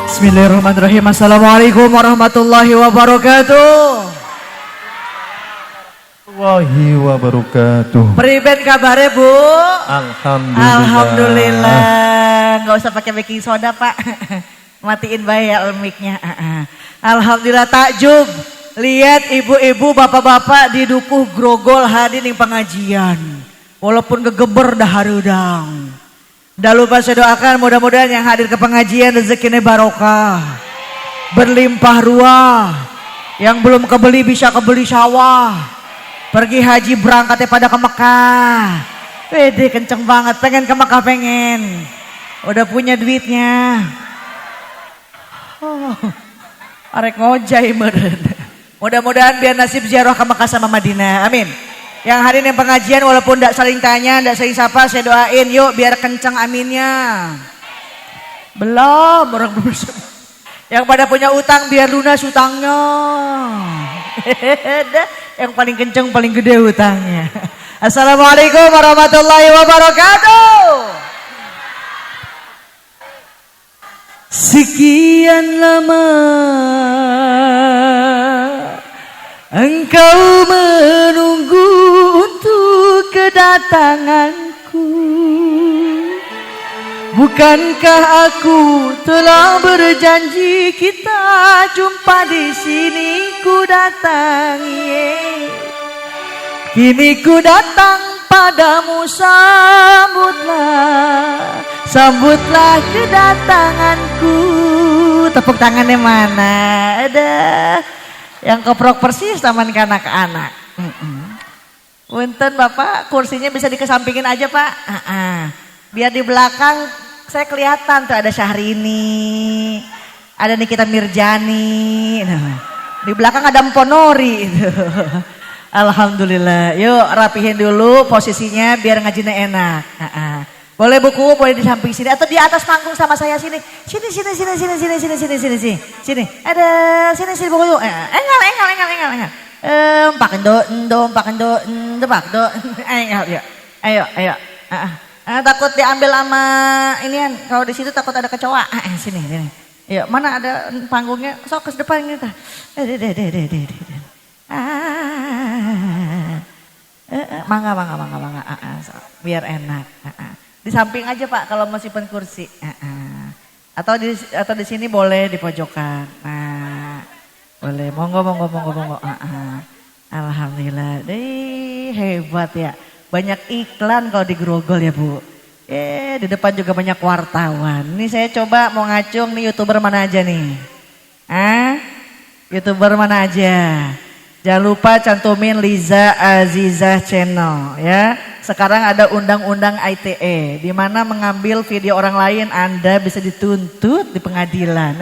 Bismillahirrahmanirrahim. Assalamualaikum warahmatullahi wabarakatuh. Wahi wabarakatuh. Priben kabare Bu? Alhamdulillah. Alhamdulillah. Gak usah pakai baking soda Pak. Matiin bae ya mic-nya. Alhamdulillah takjub. Lihat ibu-ibu bapak-bapak di dukuh grogol hadir di pengajian. Walaupun gegeber dah harudang. Dah lupa saya doakan mudah-mudahan yang hadir ke pengajian rezekinya barokah. Berlimpah ruah. Yang belum kebeli bisa kebeli sawah. Pergi haji berangkatnya pada ke Mekah. Pede kenceng banget, pengen ke Mekah pengen. Udah punya duitnya. Arek ngojai meren. Mudah-mudahan biar nasib ziarah ke Mekah sama Madinah. Amin. Yang hari ini pengajian walaupun tidak saling tanya, tidak saling sapa, saya doain yuk biar kencang aminnya. Belum, orang belum. Yang pada punya utang biar lunas utangnya. Yang paling kencang paling gede utangnya. Assalamualaikum warahmatullahi wabarakatuh. Sekian lama engkau menunggu untuk kedatanganku. Bukankah aku telah berjanji kita jumpa di sini? Ku datang, kini ku datang padamu, sambutlah kedatanganku. Tepuk tangannya mana? Ada yang keprok persis taman kanak-kanak. Punten Bapak, kursinya bisa dikesampingin aja Pak. Biar di belakang saya kelihatan tuh ada Syahrini, ada Nikita Mirjani, di belakang ada Mponori. Alhamdulillah. Yuk rapihin dulu posisinya biar ngajinya enak. Boleh buku, boleh di samping sini atau di atas panggung sama saya sini. Sini. Ada sini buku yuk. Engal. Pak endo. Ayo. Takut diambil sama inian. Kalau di situ takut ada kecoa. Sini. Yuk, mana ada panggungnya? Sok ke depan kita. Mangga. Biar enak. Di samping aja Pak kalau masih pen kursi. Atau di sini boleh di pojokan. Nah, boleh. Monggo. Alhamdulillah. Hebat ya. Banyak iklan kalau di Grogol ya Bu. Di depan juga banyak wartawan. Ini saya coba mau ngacung nih YouTuber mana aja nih. YouTuber mana aja. Jangan lupa cantumin Liza Azizah Channel ya. Sekarang ada undang-undang ITE di mana mengambil video orang lain Anda bisa dituntut di pengadilan.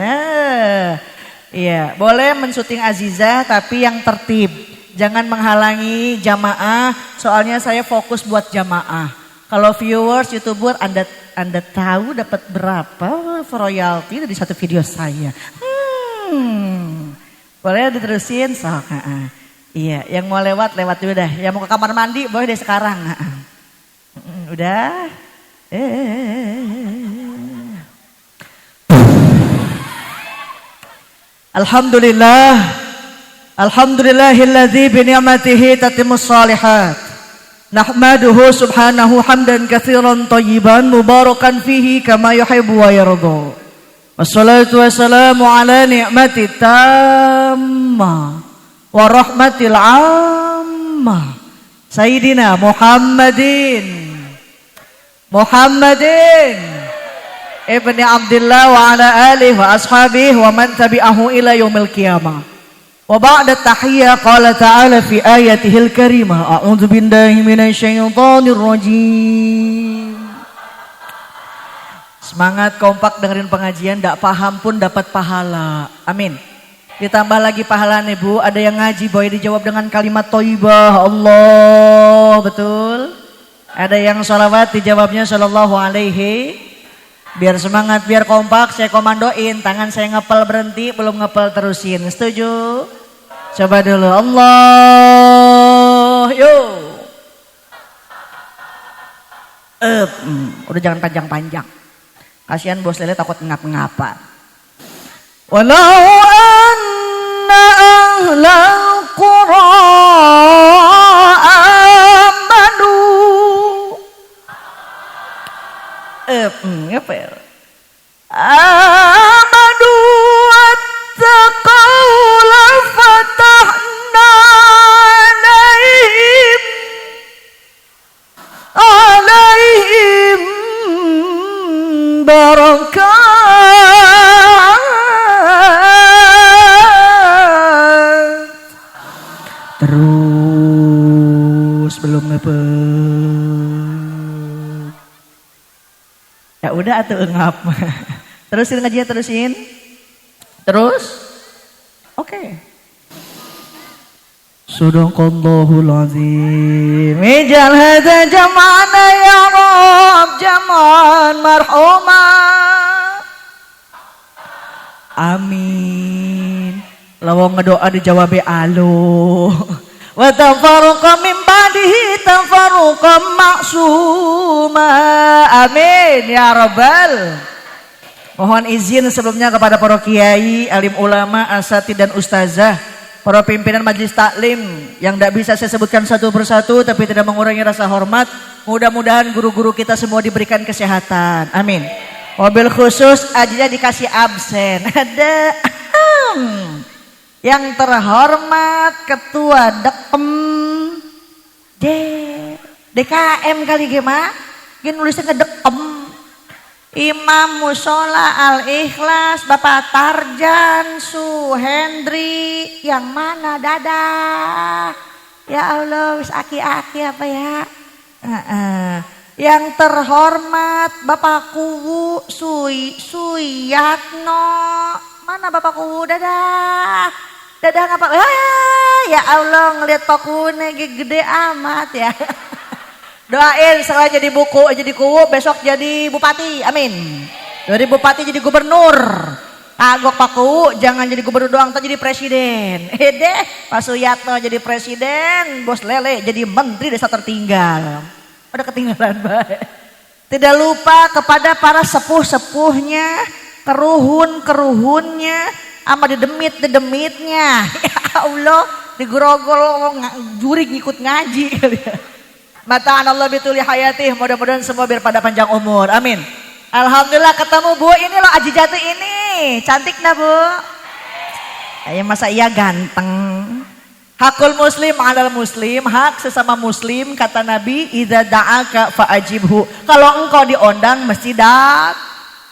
Iya, boleh mensyuting Azizah tapi yang tertib. Jangan menghalangi jamaah, soalnya saya fokus buat jamaah. Kalau viewers, YouTuber Anda tahu dapat berapa royalti dari satu video saya? Boleh diterusin sok. Iya, yang mau lewat dulu dah. Yang mau ke kamar mandi boleh deh sekarang. Udah. Alhamdulillahilladzi bi ni'matihi tatimmus shalihat. Nahmaduhu subhanahu hamdan katsiran thayyiban mubarakan fihi kama yuhibbu wa yarda. Wassalatu wassalamu ala ni'mati tamma wa rahmatil amma Sayyidina Muhammadin ibni Abdillah wa ala alihi wa ashabihi wa man tabi'ahu ila yaumil qiyamah. Wa ba'da tahiyya qala ta'ala fi ayatihil karimah a'udzu billahi minasyaitonir rajim. Semangat kompak dengerin pengajian, ndak paham pun dapat pahala. Amin. Ditambah lagi pahala nih Bu, ada yang ngaji boleh dijawab dengan kalimat thayyibah Allah, betul? Ada yang sholawat dijawabnya sallallahu alaihi. Biar semangat, biar kompak, saya komandoin, tangan saya ngepel berhenti, belum ngepel terusin. Setuju? Coba dulu, Allah, yuk. Udah jangan panjang-panjang. Kasihan bos lele takut ngap-ngapan. walau anna ahlal qura amanu apa ya? Amanu wattaqau la fatahna alaihim barakat terus belum ngepet ya udah atuh ngap terusin ngajinya terus oke. Sadaqallahul azim. Ijal hadza jam'ana ya Rabb jam'an marhuma. Amin. Lawang ngedoa dijawab alo. Wa tafarruqa min ba'dihi tafarruqan maksuma. Amin ya Rabbal. Mohon izin sebelumnya kepada para kiai, alim ulama, asatidz dan ustazah, para pimpinan majelis taklim yang tidak bisa saya sebutkan satu persatu tapi tidak mengurangi rasa hormat. Mudah-mudahan guru-guru kita semua diberikan kesehatan. Amin. Mobil khusus aja dikasih absen. Ada yang terhormat Ketua DKM kali gimana? Gini nulisnya ngedekem. Imam Musola Al-Ikhlas Bapak Tarjan Suhendri yang mana dadah ya Allah wis aki-aki apa ya yang terhormat Bapak Kuwu Suyatno mana Bapak Kuwu dadah ngapa ya Allah ngelihat Pak Kuwu gede amat ya. Doain setelah jadi kuwu besok jadi bupati, amin. Dari bupati jadi gubernur. Kagok Pak Kuwu jangan jadi gubernur doang, tak jadi presiden. Pak Suyatno jadi presiden, Bos Lele jadi menteri desa tertinggal. Udah ketinggalan baik. Tidak lupa kepada para sepuh-sepuhnya, keruhun-keruhunnya, sama dedemit-dedemitnya. Ya Allah, digerogol juri ngikut ngaji kali ya. Mata'an Allah bituli hayatih, mudah-mudahan semua biar pada panjang umur, amin. Alhamdulillah ketemu Bu, ini loh Aji Jatuh ini, cantik nah Bu. Ya masa iya ganteng. Hakul muslim alal muslim, hak sesama muslim kata Nabi, idza da'aka fa'ajibhu. Kalau engkau diundang mesti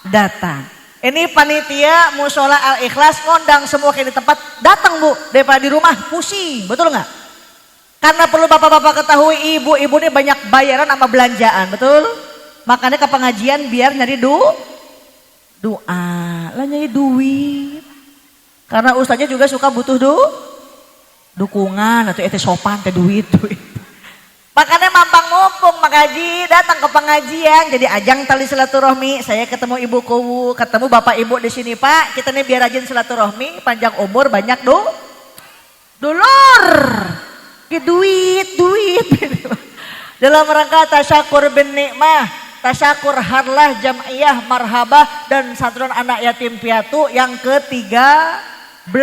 datang. Ini panitia Musola Al-Ikhlas ngondang semua kayak di tempat, datang Bu, daripada di rumah pusing, betul nggak? Karena perlu bapak-bapak ketahui ibu-ibu ini banyak bayaran sama belanjaan, betul? Makanya ke pengajian biar nyari doa, lah nyari duit. Karena ustaznya juga suka butuh dukungan atau itu sopan ke duit. Makanya mampang mumpung mengaji, datang ke pengajian jadi ajang tali silaturahmi. Saya ketemu Ibu Kuwu, ketemu Bapak Ibu di sini Pak. Kita nih biar rajin silaturahmi, panjang umur, banyak dulur. Duit dalam rangka tasyakur bin nikmah, tasyakur harlah jam'iyah marhabah dan santunan anak yatim piatu yang ke-13.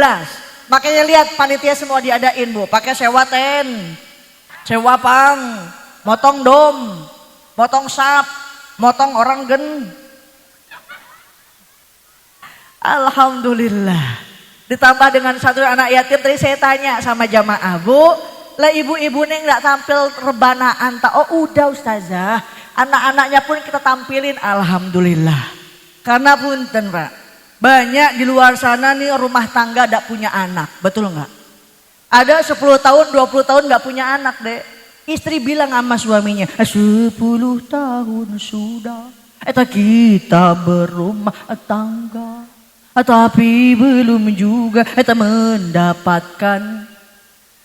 Makanya lihat panitia semua diadain Bu, pakai sewa tent, sewa pang, motong dom, motong sap, motong orang gen. Alhamdulillah. Ditambah dengan satu anak yatim, tadi saya tanya sama jamaah Bu, lah ibu-ibu nih nggak tampil rebanaan tak? Oh udah ustazah, anak-anaknya pun kita tampilin, alhamdulillah. Karena punten Pak, banyak di luar sana nih rumah tangga tidak punya anak, betul nggak? Ada 10 tahun, 20 tahun nggak punya anak deh. Istri bilang sama suaminya, 10 tahun sudah, kita berumah tangga, tapi belum juga mendapatkan.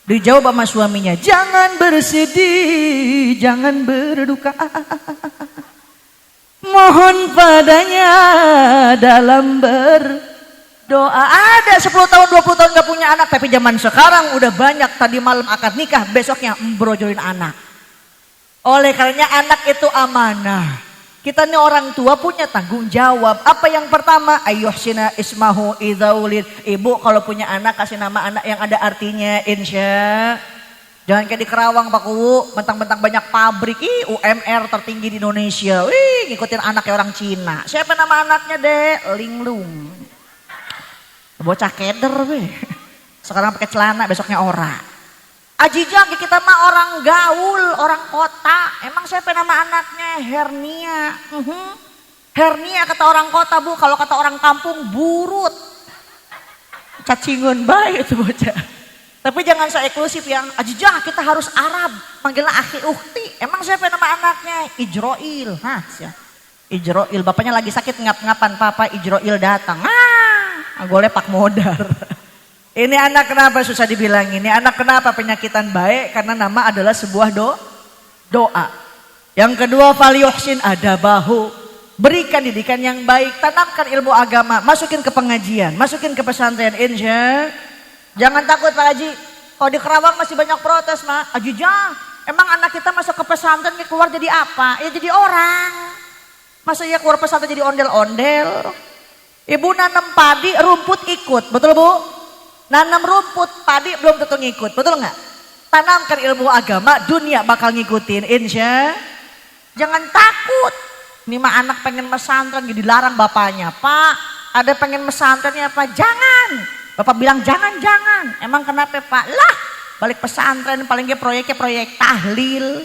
Dijawab sama suaminya, jangan bersedih, jangan berduka, mohon padanya dalam berdoa. Ada 10 tahun 20 tahun gak punya anak, tapi zaman sekarang udah banyak, tadi malam akad nikah, besoknya membrojolin anak. Oleh karenanya anak itu amanah. Kita nih orang tua punya tanggung jawab. Apa yang pertama? Ayyuhsina ismahu idzaulid. Ibu kalau punya anak kasih nama anak yang ada artinya insya. Jangan kayak di Kerawang Pak Kuwu, mentang-mentang banyak pabrik. UMR tertinggi di Indonesia. Wih, ngikutin anak kayak orang Cina. Siapa nama anaknya, Dek? Linglung. Bocah keder, weh. Sekarang pakai celana, besoknya ora. Ajijang kita mah orang gaul, orang kota. Emang siapa nama anaknya? Hernia. Hernia kata orang kota, Bu. Kalau kata orang kampung burut. Cacingun baik itu bocah. Tapi jangan so eksklusif yang Ajijang kita harus Arab. Manggilnya akhi ukti. Emang siapa nama anaknya? Ijroil. Hah, Ijroil. Bapaknya lagi sakit ngap-ngapan. Papa Ijroil datang. Golek pak modar. Ini anak kenapa susah dibilang ini? Anak kenapa penyakitan baik? Karena nama adalah sebuah doa. Yang kedua, falyuhsin adabahu. Berikan didikan yang baik, tanamkan ilmu agama, masukin ke pengajian, masukin ke pesantren insya. Jangan takut Pak Haji. Kalau di Kerawang masih banyak protes, Mak. Ajijang, emang anak kita masuk ke pesantren keluar jadi apa? Ya jadi orang. Masa ya keluar pesantren jadi ondel-ondel? Ibu nanam padi, rumput ikut, betul Bu? Nanam rumput, padi belum tentu ngikut, betul nggak? Tanamkan ilmu agama, dunia bakal ngikutin, insya. Jangan takut. Ini mah anak pengen pesantren, jadi dilarang bapaknya. Pak, ada pengen pesantrennya Pak? Jangan. Bapak bilang jangan. Emang kenapa Pak? Lah, balik pesantren paling dia proyeknya proyek tahlil.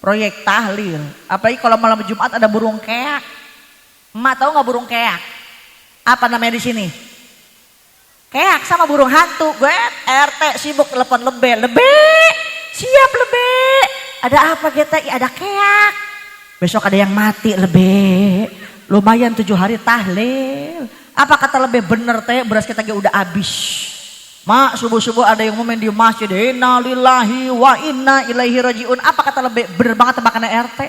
Proyek tahlil. Apalagi kalau malam Jumat ada burung keak. Emak tahu nggak burung keak? Apa namanya di sini? Keak sama burung hantu. Gue RT sibuk telepon lebe. Siap lebe. Ada apa kita? Ada keak. Besok ada yang mati lebe. Lumayan 7 hari tahlil. Apa kata lebe? Bener teh beras kita udah habis. Mak subuh-subuh ada yang momen di masjid. Inna lillahi wa inna ilaihi rajiun. Apa kata lebe? Bener banget tebakannya RT.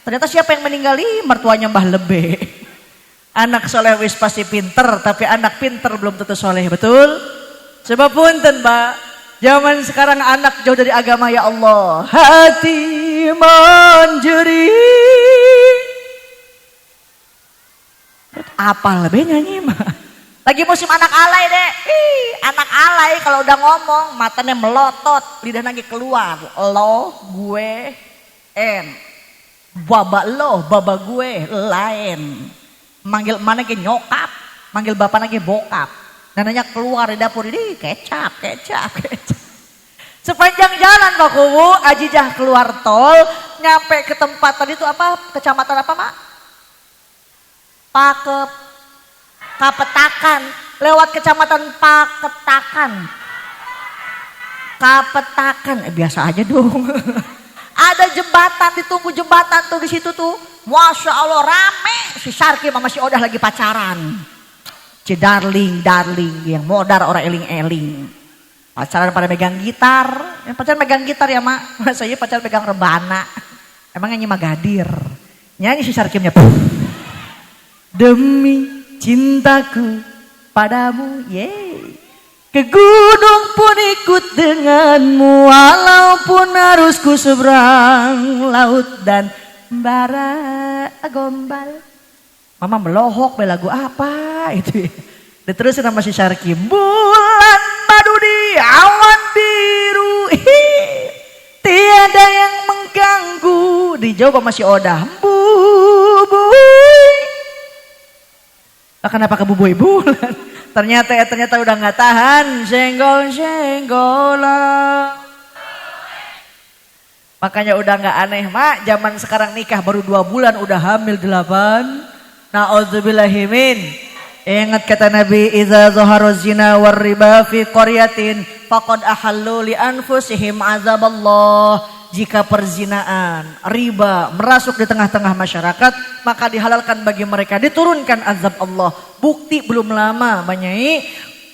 Ternyata siapa yang meninggal? Mertuanya Mbah Lebe. Anak soleh wis pasti pinter, tapi anak pinter belum tentu soleh, betul? Sebab punten Mbak, zaman sekarang anak jauh dari agama ya Allah. Hati menjeri. Apa lebih nyanyi mah? Lagi musim anak alay deh. Anak alay kalau udah ngomong matanya melotot, lidah lagi keluar. Lo, gue, baba lo, baba gue, lain. Manggil mana ke nyokap, manggil bapak lagi bokap. Nananya keluar di dapur ini kecap. Sepanjang jalan Pak Kuwu, Ajijah keluar tol, nyampe ke tempat tadi itu apa? Kecamatan apa Mak? Kapetakan. Lewat kecamatan Kapetakan. Biasa aja dong. Ada jembatan, ditunggu jembatan tuh di situ tuh. Masya Allah rame. Si Sarki sama si Odah lagi pacaran. Si darling yang modar orang eling-eling. Pacaran pada megang gitar. Yang pacaran megang gitar ya Mak. Masa iya pacaran pegang rebana. Emang nyanyi Magadir. Nyanyi si Sarkimnya. Demi cintaku padamu. Ke gunung pun ikut denganmu. Walaupun harus ku seberang laut dan bara gombal. Mama melohok lagu apa itu. Diterusin sama si Syarki. Bulan madu di awan biru. Tiada yang mengganggu. Dijawab sama si Odah. Bubuy. Kenapa ke bubuy bulan? Ternyata udah nggak tahan. Senggol-senggolan. Makanya udah nggak aneh Mak, zaman sekarang nikah baru 2 bulan udah hamil 8. Na'udzubillahimin. Ingat kata Nabi, idza zahara zina war riba fi qaryatin faqad ahallu li anfusihim azaballah. Jika perzinaan, riba merasuk di tengah-tengah masyarakat, maka dihalalkan bagi mereka, diturunkan azab Allah. Bukti belum lama Banyai,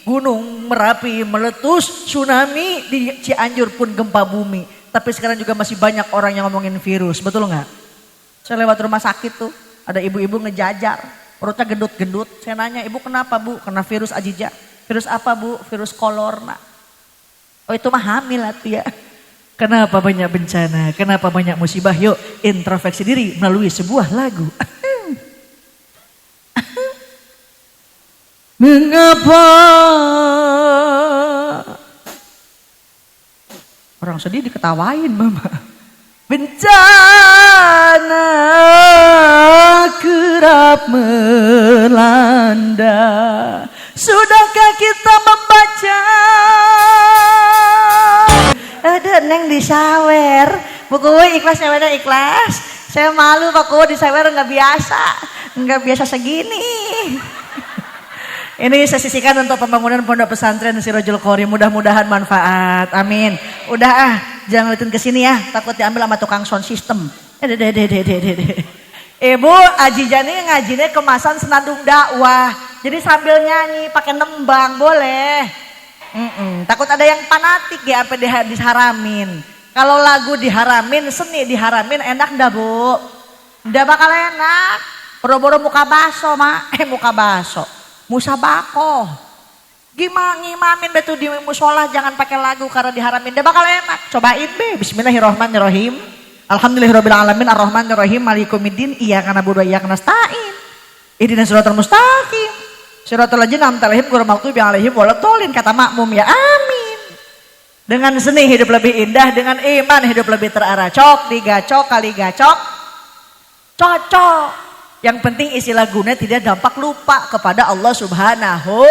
Gunung Merapi meletus, tsunami di Cianjur pun gempa bumi. Tapi sekarang juga masih banyak orang yang ngomongin virus, betul nggak? Saya lewat rumah sakit tuh, ada ibu-ibu ngejajar, perutnya gendut-gendut. Saya nanya, ibu kenapa Bu? Kena virus Ajijah. Virus apa Bu? Virus kolorna. Oh itu mah hamil tuh ya. Kenapa banyak bencana? Kenapa banyak musibah? Yuk introspeksi diri melalui sebuah lagu. Mengapa orang sedih diketawain mama? Bencana kerap melanda. Sudahkah kita membaca? Ada neng disawer. Buku ikhlasnya mana ikhlas? Saya malu Pak Kuwo disawer nggak biasa segini. Ini saya sisihkan untuk pembangunan pondok pesantren Sirajul Qorim. Mudah-mudahan manfaat. Amin. Udah jangan liatin ke sini ya. Takut diambil sama tukang sound system. Ibu Aji Jani ngajinya kemasan senandung dakwah. Jadi sambil nyanyi pakai nembang boleh. Takut ada yang fanatik ya sampai diharamin. Kalau lagu diharamin, seni diharamin enak ndak Bu? Ndak bakal enak. Boro-boro muka baso muka baso. Musabako. Gimana ngimamin betul di musola jangan pakai lagu karena diharamin. Ndak bakal enak. Cobain be. Bismillahirrahmanirrahim. Alhamdulillahirrahmanirrahim. Ar-Rahmanirrahim. Malikumiddin. Iyyaka na'budu wa iyyaka nasta'in. Ihdinas siratal mustaqim. Siratal ladzina an'amta 'alaihim ghairil maghdubi alaihim waladdallin. Kata makmum ya amin. Dengan seni hidup lebih indah, dengan iman hidup lebih terarah. Cok digacok kali gacok cocok. Yang penting isi lagunya tidak dampak lupa kepada Allah Subhanahu.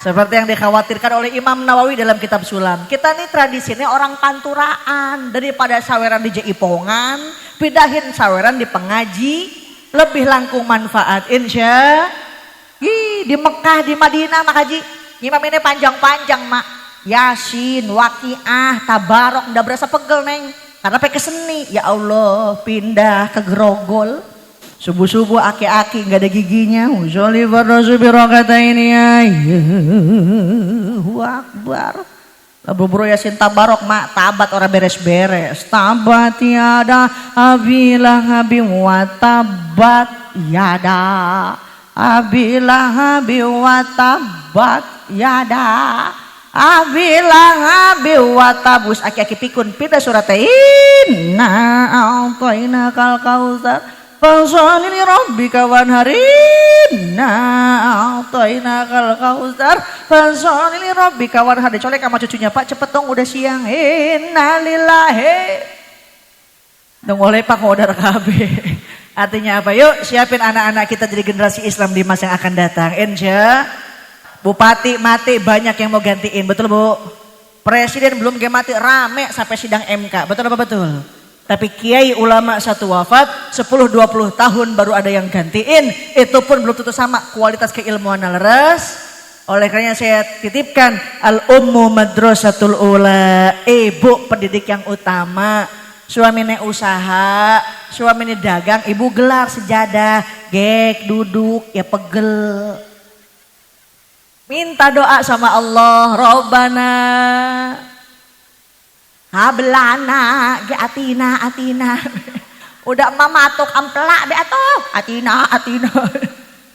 Seperti yang dikhawatirkan oleh Imam Nawawi dalam kitab Sulam. Kita nih tradisinya orang panturaan. Daripada saweran di Jaipongan, pindahin saweran di pengaji. Lebih langkung manfaat insya. Di Mekah, di Madinah mak haji. Imam ini panjang-panjang mak. Yasin, Waqiah, Tabarok. Nggak berasa pegel neng. Karena pakai seni. Ya Allah pindah ke Grogol. Subuh-subuh aki-aki nggak ada giginya. Usolli farrosubi rokata ini ya. Allahu Akbar. Bro Yasin Tabarok mak tabat orang beres-beres. Tabat tiada abilah abi wa tabat yada. Abilah abi wa tabat yada. Abilah abi wa tabus. Aki-aki pikun pindah surat inna a'tayna kal kautsar. Fasholli li rabbika wanharin. Na'atayna kal kautsar. Fasholli li rabbika wanharin. Colek sama cucunya Pak cepet dong udah siang. Innalillahi. Dong oleh Pak Kodar KB. Artinya apa? Yuk siapin anak-anak kita jadi generasi Islam di masa yang akan datang. Insya Bupati mati banyak yang mau gantiin. Betul Bu? Presiden belum mati rame sampai sidang MK. Betul apa betul? Tapi kiai ulama satu wafat 10-20 tahun baru ada yang gantiin. Itu pun belum tentu sama kualitas keilmuan leres. Oleh karena saya titipkan al-ummu madrasatul ula. Ibu pendidik yang utama. Suaminya usaha, suaminya dagang, ibu gelar sejadah, gek duduk ya pegel. Minta doa sama Allah, Rabbana hablana ge atina. Udah mamatuk ampela be atuh. Atina.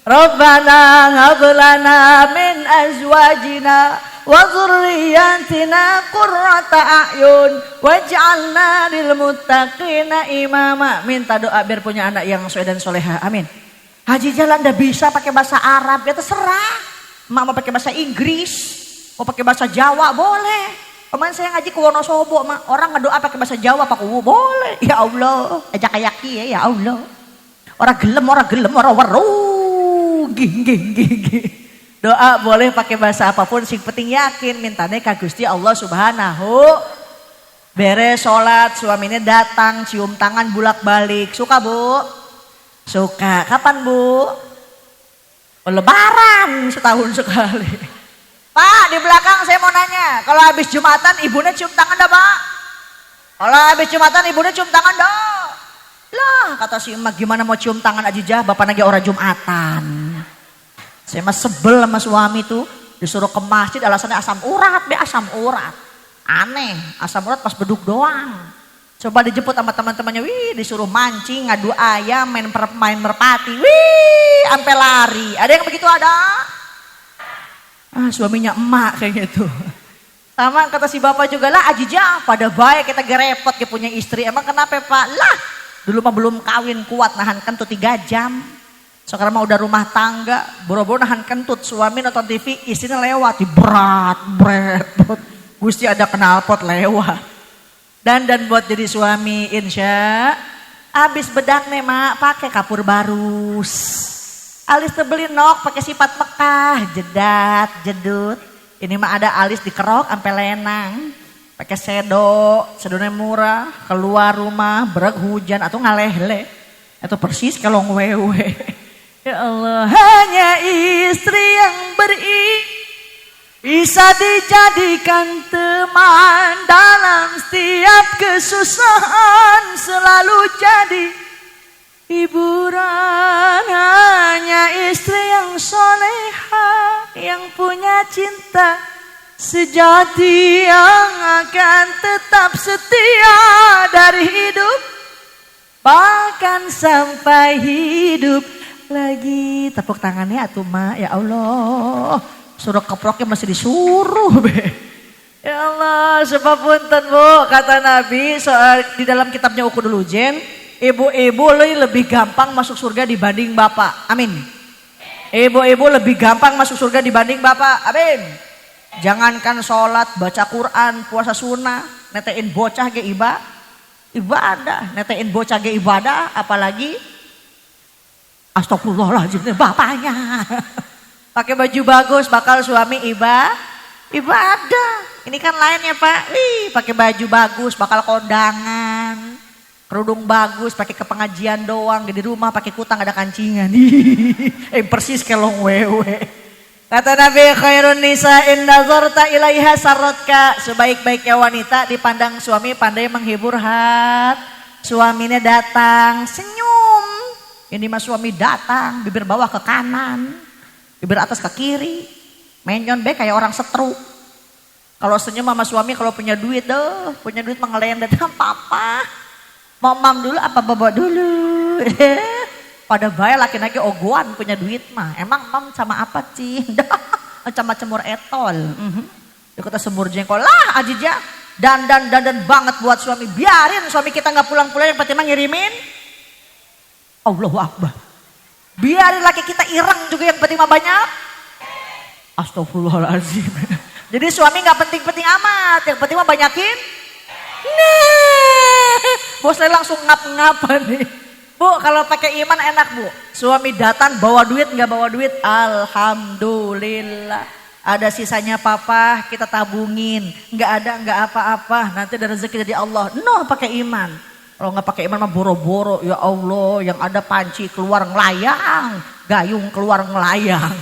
Rabbana hablana min azwajina wa dzurriyyatina qurrata a'yun waj'alna lil muttaqina imama. Minta doa biar punya anak yang soleh dan soleha. Amin. Haji jalan ndak bisa pakai bahasa Arab, ya terserah. Mak mau pakai bahasa Inggris, mau pakai bahasa Jawa boleh. Kemarin saya ngaji ke Wonosobo, orang ngedoa pakai bahasa Jawa, Pak Kuwu boleh. Ya Allah, ajak kayaki ya Allah. Orang gelem, orang weru. Gih. Doa boleh pakai bahasa apapun, sing penting yakin mintane ka Gusti Allah Subhanahu. Beres sholat, suaminya datang, cium tangan bulak-balik. Suka Bu? Suka. Kapan Bu? Lebaran setahun sekali. Pak di belakang saya mau nanya, kalau habis Jumatan ibunya cium tangan dah Pak? Kalau habis Jumatan ibunya cium tangan dah? Lah kata si emak gimana mau cium tangan aja bapak lagi orang Jumatan. Saya mah sebel sama suami tuh disuruh ke masjid alasannya asam urat. Aneh, asam urat pas beduk doang. Coba dijemput sama teman-temannya, disuruh mancing, ngadu ayam, main merpati, sampai lari. Ada yang begitu ada? Suaminya emak kayak gitu. Sama kata si bapak juga lah ajija pada baik kita gerepot ke punya istri. Emang kenapa Pak? Lah dulu mah belum kawin kuat nahan kentut 3 jam. Sekarang mah udah rumah tangga boro-boro nahan kentut. Suami nonton TV istrinya lewat berat. Gusti ada knalpot lewat. Dan buat jadi suami insya. Abis bedak nih mak pakai kapur barus. Alis tebeli nok pakai sifat Mekah jedat jedut. Ini mah ada alis dikerok sampai lenang. Pakai sedoknya murah, keluar rumah, berag hujan atau ngaleh-leh. Atau persis kelong wewe. Ya Allah, hanya istri yang bisa dijadikan teman dalam setiap kesusahan, selalu jadi hiburan. Hanya istri yang soleha, yang punya cinta sejati, yang akan tetap setia dari hidup bahkan sampai hidup lagi. Tepuk tangannya atuh mak, ya Allah. Suruh keproknya masih disuruh be. Ya Allah, sepapunten Bu, kata Nabi soal di dalam kitabnya Uku dulu Jen, ibu-ibu lebih gampang masuk surga dibanding bapak. Amin. Ibu-ibu lebih gampang masuk surga dibanding bapak. Amin. Jangankan sholat, baca Quran, puasa sunnah, netein bocah ge ibadah, netein bocah ge ibadah, apalagi astagfirullahaladzim bapaknya. Pakai baju bagus bakal suami ibadah. Ini kan lainnya Pak. Pakai baju bagus bakal kondangan. Kerudung bagus pakai ke pengajian doang. Di rumah pakai kutang ada kancingan. Persis kelong wewe. Kata Nabi khairun nisa'in nazarta ilaiha sarrotka. Sebaik-baiknya wanita dipandang suami pandai menghibur hat. Suaminya datang senyum. Ini mah suami datang bibir bawah ke kanan. Bibir atas ke kiri, menyon be kayak orang setruk. Kalau senyum sama suami kalau punya duit mah ngelayan datang papa. Mau mam dulu apa baba dulu? Pada bae laki-laki ogoan punya duit mah. Emang mam sama apa sih? Sama cemur etol. Ya kata semur jengkol lah ajija. Dandan banget buat suami. Biarin suami kita nggak pulang-pulang yang penting mah ngirimin. Allahu Akbar. Biarin laki kita ireng juga yang penting mah banyak. Astagfirullahaladzim. Jadi suami gak penting-penting amat. Yang penting mah banyakin. Nah, bos langsung ngap-ngap nih. Bu kalau pakai iman enak Bu. Suami datang bawa duit gak bawa duit. Alhamdulillah. Ada sisanya papa kita tabungin. Gak ada gak apa-apa. Nanti ada rezeki dari Allah. No pakai iman. Kalau nggak pakai iman mah boro-boro, ya Allah, yang ada panci keluar ngelayang, gayung keluar ngelayang.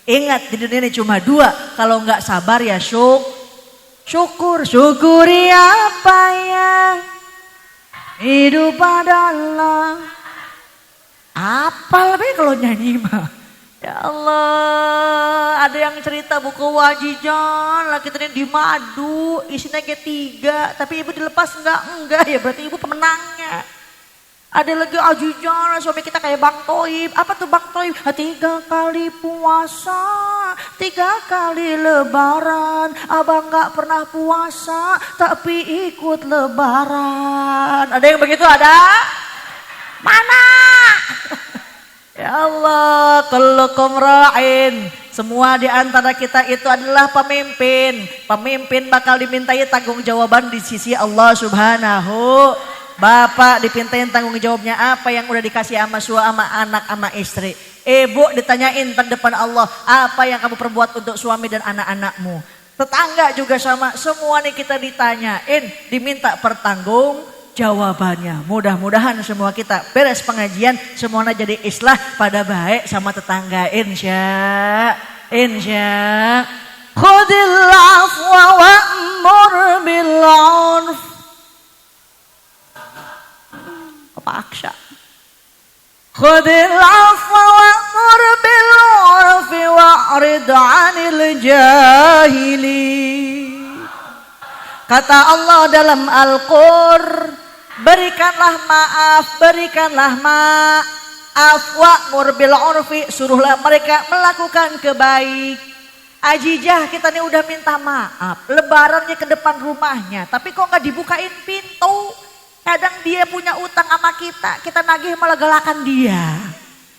Ingat di dunia ini cuma 2, kalau nggak sabar ya syukuri apa yang hidup adalah. Apal be kalau nyanyi mah. Ya Allah, ada yang cerita buku wajijan, laki tadi di madu, isinya kayak 3, tapi ibu dilepas enggak ya berarti ibu pemenangnya. Ada lagi ajijan, suami kita kayak Bang Toib. Apa tuh Bang Toib? 3 kali puasa, 3 kali lebaran. Abang gak pernah puasa, tapi ikut lebaran. Ada yang begitu ada? Mana? Ya Allah, kullukum ra'in. Semua di antara kita itu adalah pemimpin. Pemimpin bakal dimintai tanggung jawaban di sisi Allah Subhanahu. Bapak dipintain tanggung jawabnya apa yang udah dikasih sama suami, sama anak, sama istri. Ibu ditanyain depan Allah, apa yang kamu perbuat untuk suami dan anak-anakmu. Tetangga juga sama, semua nih kita ditanyain, diminta pertanggung jawabannya. Mudah-mudahan semua kita beres pengajian semuanya jadi islah pada baik sama tetangga insya. Khudil afwa wa'mur bil 'urf. Apa aksya? Khudil afwa wa'mur bil 'urfi wa'rid 'anil jahili. Kata Allah dalam Al-Qur'an, berikanlah maaf wa'mur bil 'urfi, suruhlah mereka melakukan Ajijah kita nih udah minta maaf, lebarannya ke depan rumahnya, tapi kok nggak dibukain pintu? Kadang dia punya utang sama kita nagih malah galakan dia.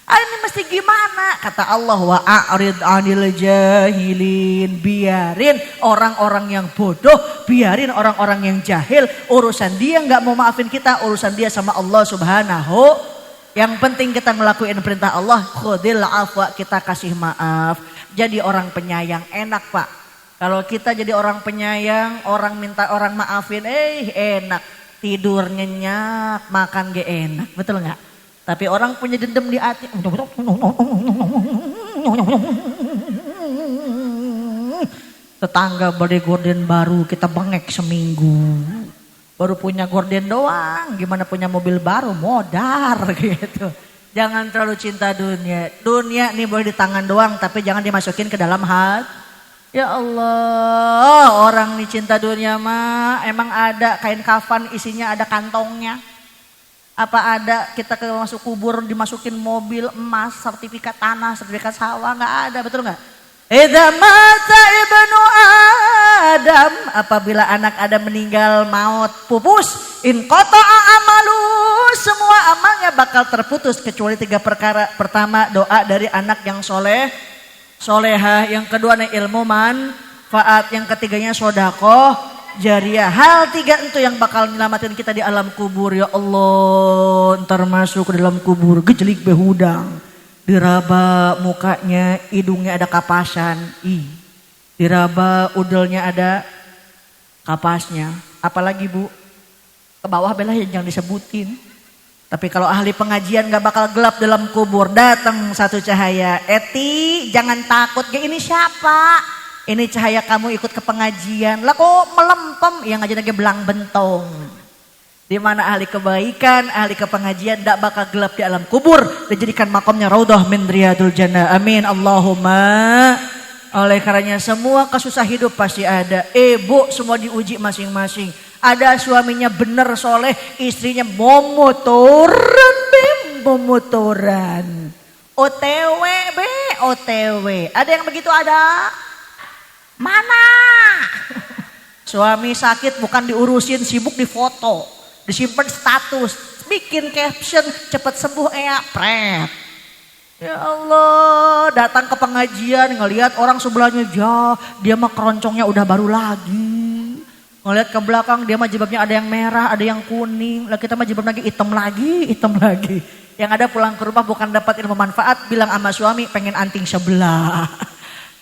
Ini mesti gimana? Kata Allah, wa a'rid 'anil jahilin, biarin orang-orang yang bodoh, biarin orang-orang yang jahil, urusan dia nggak mau maafin kita, urusan dia sama Allah Subhanahu. Yang penting kita ngelakuin perintah Allah, khudil afwa, kita kasih maaf. Jadi orang penyayang enak Pak. Kalau kita jadi orang penyayang, orang minta orang maafin, enak. Tidur nyenyak, makan ge enak, betul nggak? Tapi orang punya dendam di hati. Tetangga beli gorden baru, kita bengek seminggu. Baru punya gorden doang, gimana punya mobil baru, modar gitu. Jangan terlalu cinta dunia. Dunia nih boleh di tangan doang, tapi jangan dimasukin ke dalam hati. Ya Allah, orang nih cinta dunia mah emang ada kain kafan isinya ada kantongnya. Apa ada kita ke masuk kubur dimasukin mobil emas, sertifikat tanah, sertifikat sawah, nggak ada, betul nggak? Idza mata ibnu Adam, apabila anak Adam meninggal maut pupus, in qata'a amalu, semua amalnya bakal terputus kecuali 3 perkara. Pertama, doa dari anak yang soleh, solehah. Yang kedua nih ilmu manfaat. Yang ketiganya sodakoh jariah. Hal 3 itu yang bakal nyelamatin kita di alam kubur. Ya Allah, ntar masuk ke dalam kubur gejelik behudang. Diraba mukanya, hidungnya ada kapasan. Diraba udelnya ada kapasnya. Apalagi Bu? Ke bawah belah yang disebutin. Tapi kalau ahli pengajian gak bakal gelap dalam kubur. Datang satu cahaya. Eti jangan takut. Ya ini siapa? Ini cahaya kamu ikut ke pengajian. Lah kok melempem? Yang ngajian lagi belang bentong. Di mana ahli kebaikan, ahli kepengajian tidak bakal gelap di alam kubur. Dijadikan makamnya raudhah min riyadul jannah. Amin Allahumma. Oleh karenanya semua kesusah hidup pasti ada. Bu semua diuji masing-masing. Ada suaminya bener soleh, istrinya momotoran, momotoran. OTW, OTW. Ada yang begitu ada? Mana? Suami sakit bukan diurusin, sibuk di foto. Disimpan status, bikin caption, cepat sembuh pret. Ya Allah, datang ke pengajian ngelihat orang sebelahnya dia mah keroncongnya udah baru lagi. Ngelihat ke belakang dia mah jilbabnya ada yang merah, ada yang kuning. Lah kita mah jilbab lagi hitam lagi. Yang ada pulang ke rumah bukan dapat ilmu manfaat, bilang sama suami pengen anting sebelah.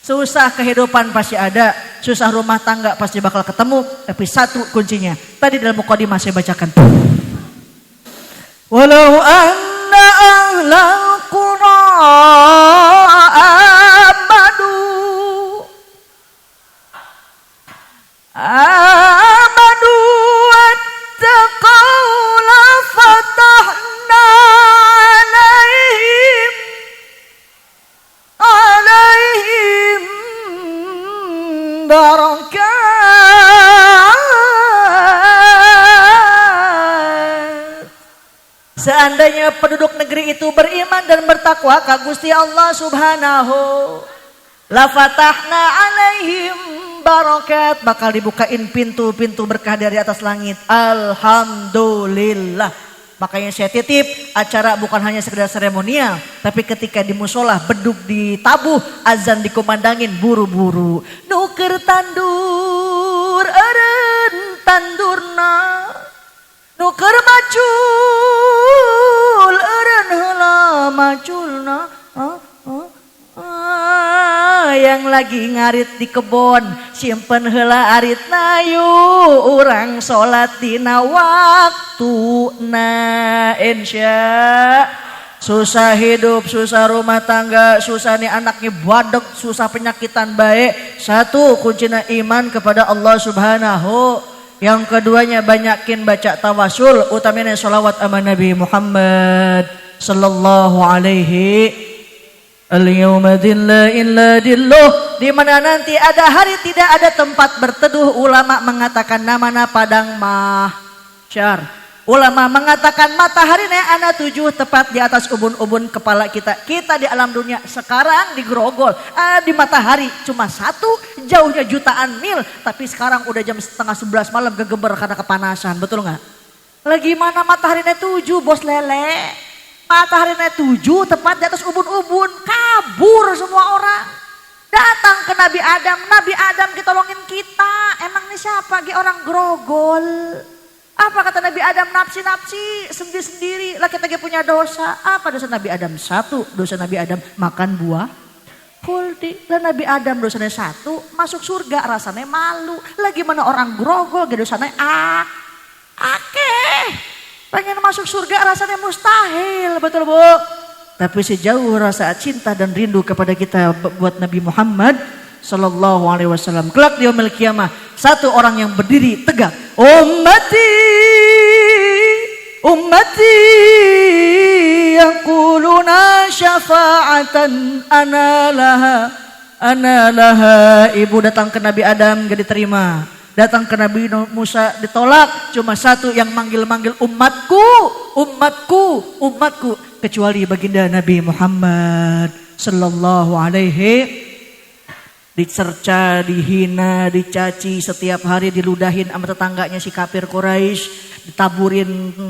Susah kehidupan pasti ada, susah rumah tangga pasti bakal ketemu, tapi satu kuncinya. Tadi dalam mukadimah saya bacakan. Walau anna ahlal qura amanu wattaqau la fatahna alaihim barakat. Seandainya penduduk negeri itu beriman dan bertakwa ka Gusti Allah Subhanahu, la fatahna alaihim barakat, bakal dibukain pintu-pintu berkah dari atas langit. Alhamdulillah. Makanya saya titip acara bukan hanya sekedar seremonial, tapi ketika di musola beduk ditabuh, azan dikumandangin buru-buru. Nuker tandur eren tandurna, nuker macul eren heula maculna. Yang lagi ngarit di kebon, simpen heula aritna yuk urang salat dina waktuna. Insya susah hidup, susah rumah tangga, susah nih anaknya badek, susah penyakitan baik. Satu kuncinya iman kepada Allah Subhanahu. Yang keduanya banyakin baca tawasul, utamanya sholawat sama Nabi Muhammad sallallahu alaihi. Al-yawma dilla illa dilluh, di mana nanti ada hari tidak ada tempat berteduh. Ulama mengatakan namanya padang mahsyar. Ulama mengatakan matahari ana 7 tepat di atas ubun-ubun kepala kita. Kita di alam dunia sekarang di Grogol, di matahari cuma 1, jauhnya jutaan mil. Tapi sekarang udah jam setengah 11 malam gegeber karena kepanasan, betul nggak? Lagi mana matahari 7 bos lele? Matahari 7 tepat di atas ubun-ubun, kabur semua orang. Datang ke Nabi Adam ditolongin kita. Emang ini siapa? Orang Grogol. Apa kata Nabi Adam? Nafsi-nafsi, sendiri-sendiri. Lah kita punya dosa. Apa dosa Nabi Adam? 1, dosa Nabi Adam makan buah khuldi. Dan Nabi Adam dosanya 1, masuk surga rasanya malu. Lagi mana orang Grogol dosanya akeh. Pengen masuk surga rasanya mustahil, betul Bu? Tapi sejauh rasa cinta dan rindu kepada kita buat Nabi Muhammad Sallallahu Alaihi Wasallam. Kelak di yaumil qiyamah, 1 orang yang berdiri tegak. Ummati yaquluna syafa'atan ana laha. Ibu datang ke Nabi Adam gak diterima. Datang ke Nabi Musa ditolak. Cuma 1 yang manggil-manggil umatku. Kecuali baginda Nabi Muhammad Sallallahu Alaihi. Dicerca, dihina, dicaci, setiap hari diludahin sama tetangganya si kafir Quraisy, ditaburin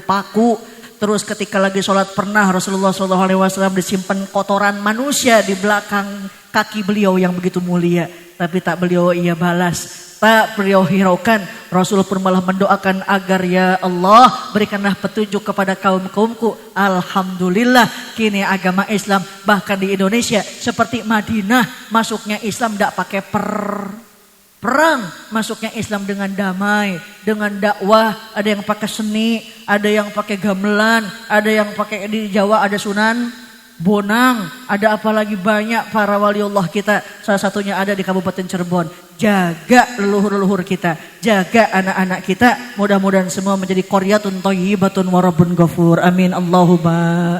paku. Terus ketika lagi sholat pernah Rasulullah SAW disimpan kotoran manusia di belakang kaki beliau yang begitu mulia. Tapi tak beliau ia balas, tak beliau hiraukan. Rasul pun malah mendoakan agar ya Allah berikanlah petunjuk kepada kaum-kaumku. Alhamdulillah kini agama Islam bahkan di Indonesia seperti Madinah, masuknya Islam tidak pakai perang, masuknya Islam dengan damai, dengan dakwah. Ada yang pakai seni, ada yang pakai gamelan, ada yang pakai di Jawa ada Sunan Bonang, ada apalagi banyak para waliullah kita. Salah satunya ada di Kabupaten Cirebon. Jaga leluhur-leluhur kita, jaga anak-anak kita. Mudah-mudahan semua menjadi qaryatun thayyibatun wa rabbun ghafur. Amin Allahumma.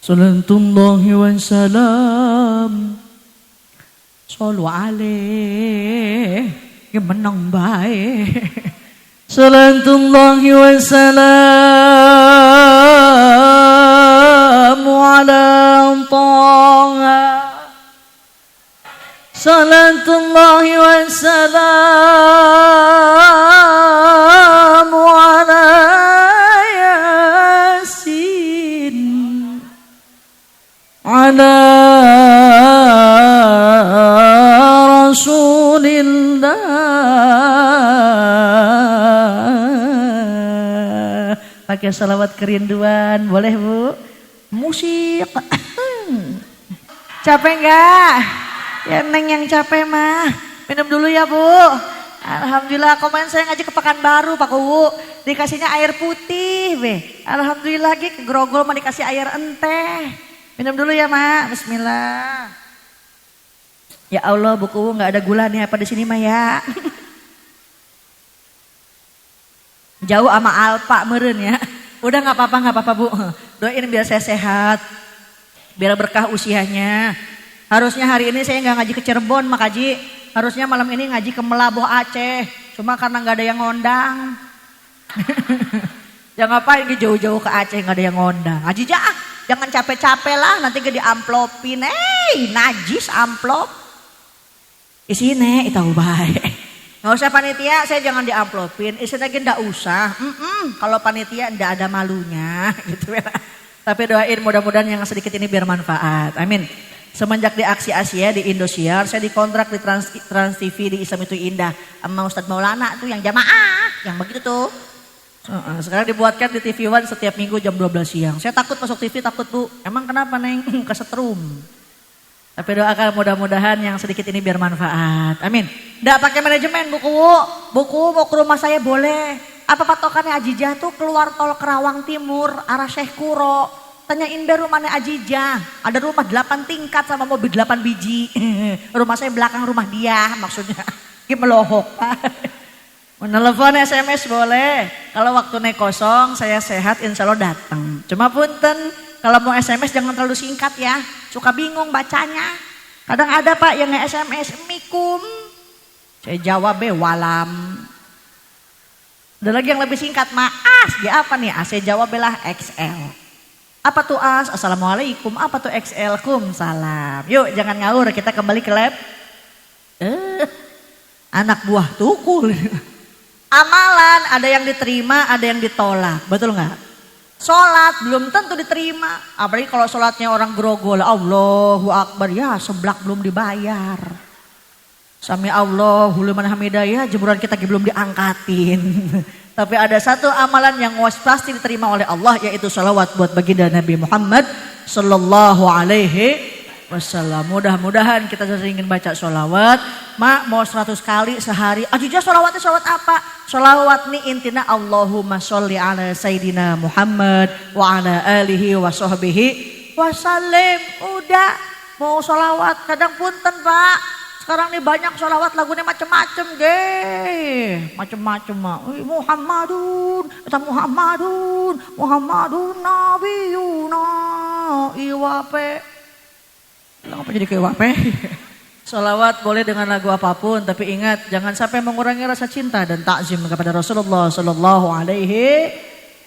Sallallahu wa salam. Sallu alaihi. Menang baik. Sallallahu wa salam ala Taha. Salatullahi wa salam ala Yasin. Ala Rasulillah. Pakai salawat kerinduan, boleh Bu? Musik. Capek enggak? Ya Neng yang capek mah. Minum dulu ya Bu. Alhamdulillah kemarin saya ngaji ke Pekanbaru Pak Kuwu. Dikasihnya air putih be. Alhamdulillah lagi ke Grogol mah dikasih air enteh. Minum dulu ya Mak. Bismillah. Ya Allah Bu Kuwu gak ada gula nih apa di sini mah ya. Jauh sama Alpa meren ya. Udah gak apa-apa Bu. Doain biar saya sehat. Biar berkah usianya. Harusnya hari ini saya gak ngaji ke Cirebon Mak Haji. Harusnya malam ini ngaji ke Melabuh Aceh. Cuma karena gak ada yang ngondang. Ya ngapain jauh-jauh ke Aceh gak ada yang ngondang. Haji jangan capek-capek lah. Nanti gak diamplopin. Najis amplop. Isine itu baik. Gak usah panitia, saya jangan diamplopin. Isinya gak usah. Kalau panitia ndak ada malunya gitu ya. Tapi doain mudah-mudahan yang sedikit ini biar manfaat. Amin. Semenjak di Aksi Asia di Indosiar, saya dikontrak di Trans TV di Islam Itu Indah sama Ustadz Maulana tuh yang jamaah, yang begitu tuh. Sekarang dibuatkan di TV One setiap minggu jam 12 siang. Saya takut masuk TV, takut Bu. Emang kenapa Neng? Kesetrum. Tapi doakan mudah-mudahan yang sedikit ini biar manfaat. Amin. Nggak pakai manajemen buku mau ke rumah saya boleh. Apa patokannya Ajijah tuh keluar tol Kerawang Timur arah Syekh Kuro. Tanyain biar rumahnya Ajijah. Ada rumah 8 tingkat sama mobil 8 biji. Rumah saya belakang rumah dia maksudnya. Gimana lohok Pak. Menelepon SMS boleh. Kalau waktu naik kosong saya sehat insya Allah datang. Cuma punten kalau mau SMS jangan terlalu singkat ya. Suka bingung bacanya. Kadang ada Pak yang nge-SMS mikum. Saya jawab walam. Ada lagi yang lebih singkat, Maas. Dia apa nih? AC jawab belah XL. Apa tuh As? Assalamualaikum. Apa tuh XL? Salam. Yuk jangan ngawur, kita kembali ke lab. Anak buah tukul. Amalan ada yang diterima, ada yang ditolak. Betul nggak? Sholat belum tentu diterima. Apalagi kalau sholatnya orang grogol. Allahu Akbar, ya seblak belum dibayar. Sami Allahu liman hamidah, ya jemuran kita belum diangkatin. Tapi ada satu amalan yang pasti diterima oleh Allah, yaitu sholawat buat baginda Nabi Muhammad sallallahu alaihi wasallam. Mudah-mudahan kita seringin baca sholawat. Mak mau 100 kali sehari. Ajuja sholawatnya sholawat apa? Sholawat nih intinya Allahumma sholli ala Sayyidina Muhammad wa ala alihi wa sahbihi wasallim. Udah mau sholawat kadang punten Pak. Sekarang nih banyak sholawat lagunya macem-macem macem-macem mah. Muhammadun Nabiyuna Iwape. Kenapa jadi ke Iwape? Sholawat boleh dengan lagu apapun, tapi ingat jangan sampai mengurangi rasa cinta dan takzim kepada Rasulullah Sallallahu Alaihi.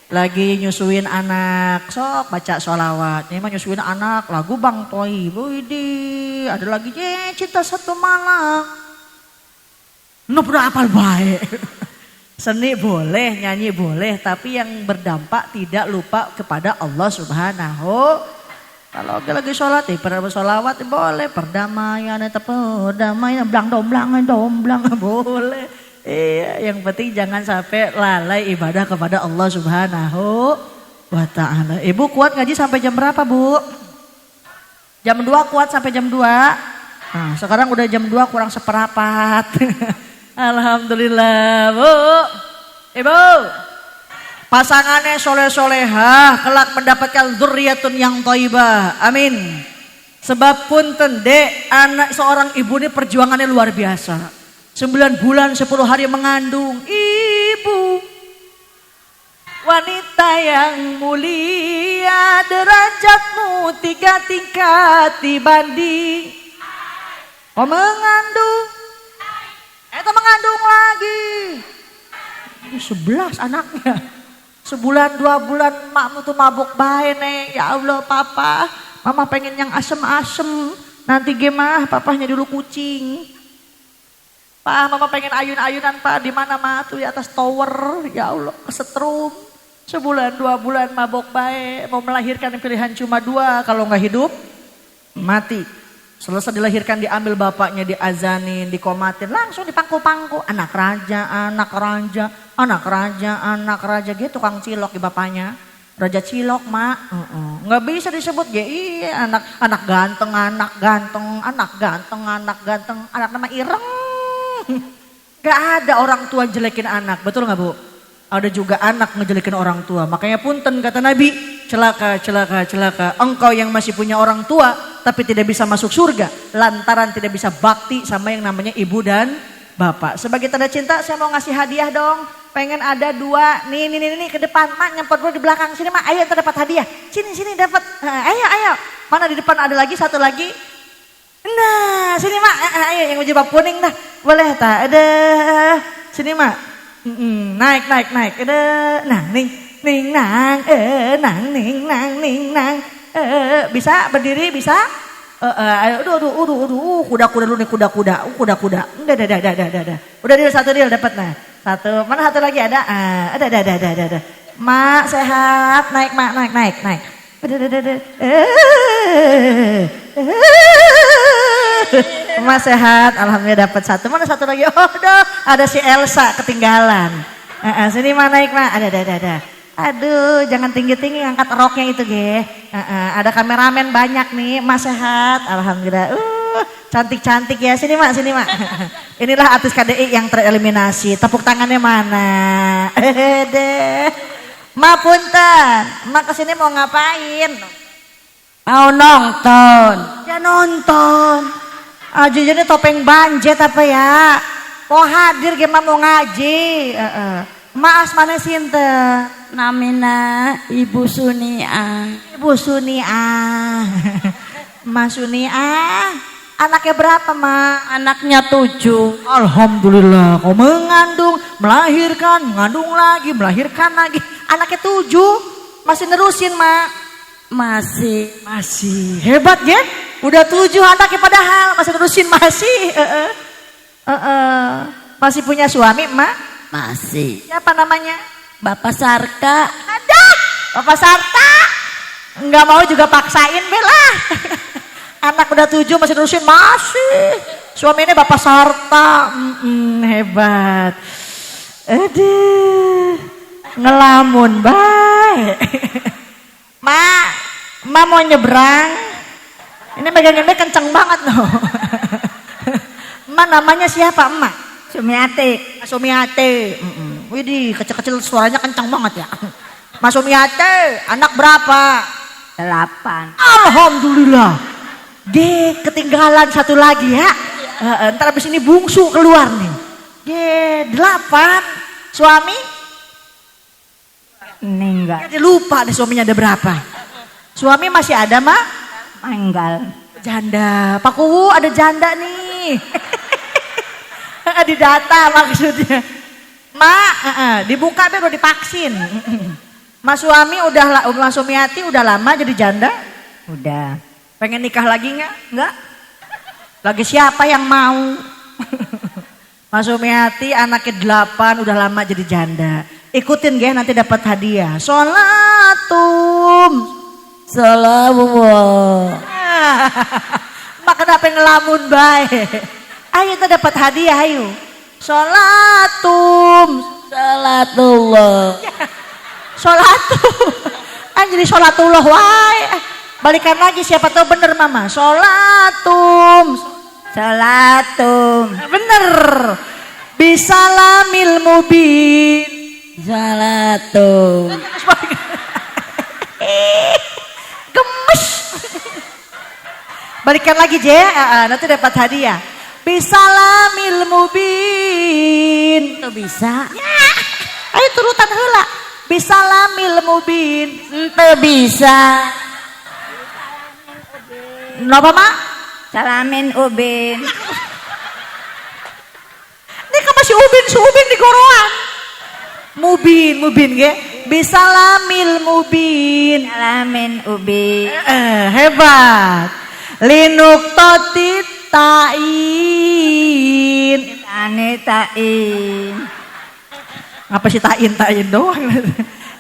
Lagi nyusuin anak, sok baca sholawat. Ini mah nyusuin anak, lagu Bang Toi. Widih, ada lagi cinta satu malam. Nopra apal baik. Seni boleh, nyanyi boleh, tapi yang berdampak tidak lupa kepada Allah Subhanahu. Kalau lagi sholat, sholawat boleh, perdamaian, perdamaian, domblang boleh. Iya, yang penting jangan sampai lalai ibadah kepada Allah Subhanahu wa ta'ala. Ibu kuat ngaji sampai jam berapa, Bu? Jam 2 kuat sampai jam 2. Nah, sekarang udah jam 2 kurang seperempat. Alhamdulillah, Bu. Ibu, pasangannya soleh-solehah, kelak mendapatkan dzurriyyatun yang thayyibah. Amin. Sebab punten dek, anak seorang ibu ini perjuangannya luar biasa. 9 bulan 10 hari mengandung. Ibu wanita yang mulia, derajatmu 3 tingkat dibanding. Oh mengandung, itu mengandung lagi. 11 anaknya. Sebulan 2 bulan makmu tuh mabuk bae nih. Ya Allah papa, mama pengen yang asem-asem. Nanti gimana papahnya dulu kucing. Pak, mama pengen ayun-ayunan Pak, di mana mah tuh di atas tower. Ya Allah, kesetrum. Sebulan 2 bulan mabok baik, mau melahirkan pilihan cuma 2, kalau nggak hidup mati. Selesai dilahirkan diambil bapaknya, diazanin, dikomatin, langsung dipangku-pangku. Anak raja, anak raja, anak raja, anak raja gitu tukang cilok di bapaknya. Raja cilok mak, nggak bisa disebut ya. Iya, anak ganteng, anak ganteng, anak ganteng, anak ganteng, anak nama ireng. Gak ada orang tua jelekin anak, betul gak Bu? Ada juga anak ngejelekin orang tua. Makanya punten kata Nabi, celaka, celaka, celaka. Engkau yang masih punya orang tua tapi tidak bisa masuk surga lantaran tidak bisa bakti sama yang namanya ibu dan bapak. Sebagai tanda cinta saya mau ngasih hadiah dong. Pengen ada 2, nih ke depan. Mak nyempot dulu di belakang sini mak, ayo dapat hadiah. Sini dapat. Ayo. Mana di depan ada lagi, satu lagi. Nah, sini mak, ayo yang jilbab kuning dah, boleh tak? Ada, sini mak, naik, ada, nah, ning, nang, bisa berdiri, bisa? Ayo, kuda-kuda dulu nih, kuda-kuda, udah deal, satu deal dapat nah, satu, mana satu lagi ada? Ada, mak sehat, naik mak, naik. Mas sehat, alhamdulillah dapat satu. Mana satu lagi? Oh, ada si Elsa ketinggalan. Sini mana naik mak? Ada. Aduh, jangan tinggi-tinggi, angkat roknya itu ge. Ada kameramen banyak nih. Mas sehat, alhamdulillah. Cantik-cantik ya. Sini mak. Inilah artis KDI yang tereliminasi. Tepuk tangannya mana? Ma punten, mak kesini mau ngapain? Mau nonton. Ya nonton. Aja jadi topeng banjet apa ya? Mau hadir gimana mau ngaji? Maas mana sinten? Namina Ibu Sunia. Ibu Sunia. Mas Sunia. Anaknya berapa, Ma? Anaknya 7. Alhamdulillah, kau mengandung, melahirkan, mengandung lagi, melahirkan lagi. Anaknya 7, masih nerusin, Ma? Masih. Masih, hebat ya? Udah 7 anaknya padahal, masih nerusin, masih. Masih punya suami, Ma? Masih. Siapa namanya? Bapak Sarka. Ada, Bapak Sarta. Nggak mau juga paksain, Bella. Anak udah 7 masih nerusin, masih. Suaminya Bapak Sarta, hebat. Aduh, ngelamun baik. Ma mau nyebrang. Ini megangnya kenceng banget loh. Ma namanya siapa, Emak? Sumiati. Sumiate. Widih, kecil-kecil suaranya kenceng banget ya. Mas Sumiate, anak berapa? 8. Alhamdulillah. Ketinggalan satu lagi ya. Ntar abis ini bungsu keluar nih. 8. Suami? Meninggal. Dia lupa deh suaminya ada berapa. Suami masih ada, Ma? Meninggal. Janda. Pak Kuwu ada janda nih. Di data maksudnya. Ma, dibuka baru divaksin. Mas suami Mas Sumiati udah lama jadi janda? Udah. Pengen nikah lagi nggak? Nggak? Lagi siapa yang mau? Mas Sumiati anaknya 8 udah lama jadi janda. Ikutin ya nanti dapat hadiah. Sholatum. Salawat. Maka kenapa ngelamun baik? Ayo kita dapat hadiah ayo. Sholatum. Salatullah. Sholatum. Jadi sholatullah wae. Balikan lagi siapa tahu bener Mama. Sholatum. Salatum. Bener. Bisalamil mubin. Salatum. Gemes. Balikan lagi Je, nanti dapat hadiah. Bisalamil mubin. Itu bisa. Ya. Ayo turutan heula. Bisalamil mubin. Itu bisa. Napa Mak? Salamin ubin. Ini kan masih ubin, subin di goroan. Mubin ge. Bisalamil mubin. Salamin ubin. Hebat. Linuk totit tain. Tani tain. Apa sih tain doang?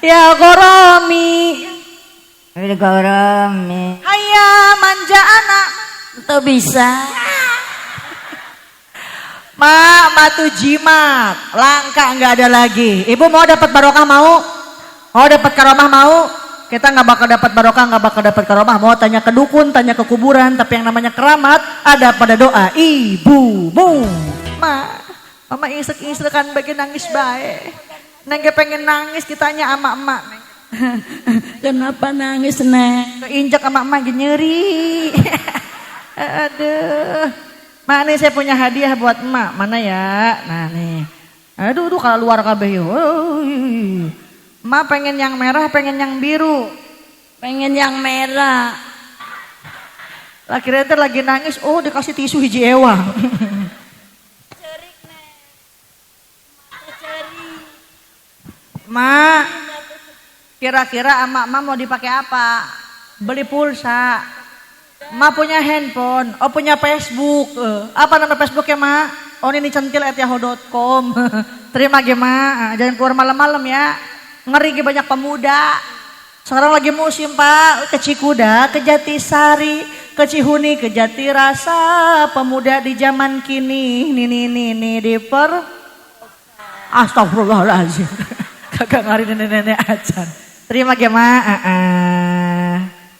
Ya goromi. Udah gorome. Hayya manja anak. Itu bisa. Matu jimat. Langka nggak ada lagi. Ibu mau dapat barokah mau? Mau dapat karomah mau? Kita nggak bakal dapat barokah, nggak bakal dapat karomah. Mau tanya ke dukun, tanya ke kuburan. Tapi yang namanya keramat ada pada doa ibumu. Mama isek-isek kan bagian nangis baik. Neng pengen nangis kitanya sama emak. Kenapa nangis, Neng? Keinjak sama emak nyeri. Aduh. Mak nih saya punya hadiah buat emak. Mana ya? Nah nih. Aduh kalau luar kabeh yo. Emak pengen yang merah, pengen yang biru. Pengen yang merah. Laki-laki lagi nangis, oh dikasih tisu hiji ewang. Mak, kira-kira emak mau dipakai apa? Beli pulsa. Ma punya handphone, punya Facebook. Apa nama Facebooknya Ma? Ini centil@yahoo.com. Terima ge Ma, jangan keluar malam-malam ya. Ngeri ge banyak pemuda. Sekarang lagi musim Pak, ke Cikuda, ke Jatisari, ke Cihuni, ke Jatirasa. Pemuda di zaman kini, nih diper. Astagfirullahaladzim. Kagak ngari nenek-nenek acan. Terima ge Ma.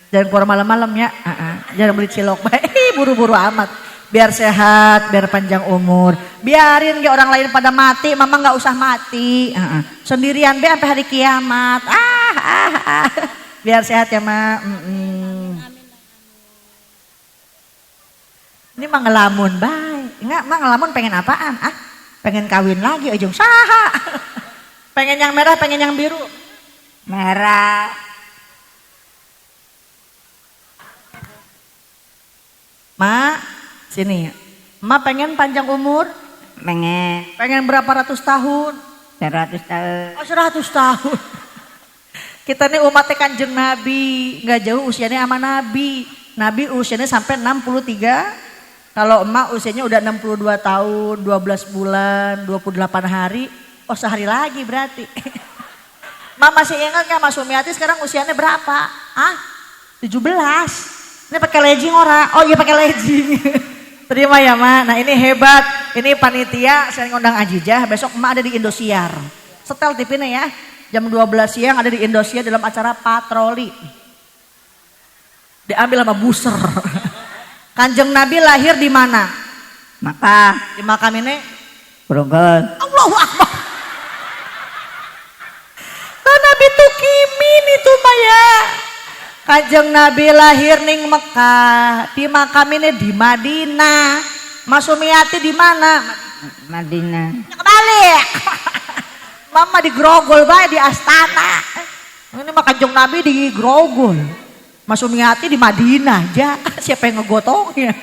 Jangan keluar malam-malam ya. Jangan beli cilok. Buru-buru amat. Biar sehat, biar panjang umur. Biarin ge orang lain pada mati, Mama nggak usah mati. Sendirian be sampai hari kiamat. Biar sehat ya Ma. Ini mah ngelamun baik. Enggak, mah ngelamun pengen apaan? Pengen kawin lagi ujung saha. Pengen yang merah, pengen yang biru. Merah. Ma, Sini. Emak pengen panjang umur? Pengen Pengen berapa ratus tahun? 100 tahun. Oh 100 tahun. Kita nih umatnya Kanjeng Nabi, nggak jauh usianya sama Nabi. Nabi usianya sampai 63. Kalau emak usianya udah 62 tahun, 12 bulan, 28 hari. Oh sehari lagi berarti. Emak masih ingat nggak Mas Sumiati sekarang usianya berapa? Ah 17. Ini pakai legging ora? Oh iya pakai legging. Terima ya Mak. Nah ini hebat. Ini panitia saya ngundang Ajijah. Besok Emak ada di Indosiar. Setel TV-nya ya. Jam 12 siang ada di Indosiar dalam acara patroli. Diambil sama buser. Kanjeng Nabi lahir di mana? Maka Di makam ini. Grogol. Allahu Akbar. Kan Nabi tuh kimin itu Maya. Kanjeng Nabi lahir ning Mekah, di makam ini di Madinah. Mas Sumiati di mana? Madinah. Kebalik. Mama di Grogol bae di Astana. Ini mah Kanjeng Nabi di Grogol. Mas Sumiati di Madinah aja. Siapa yang ngegotongnya?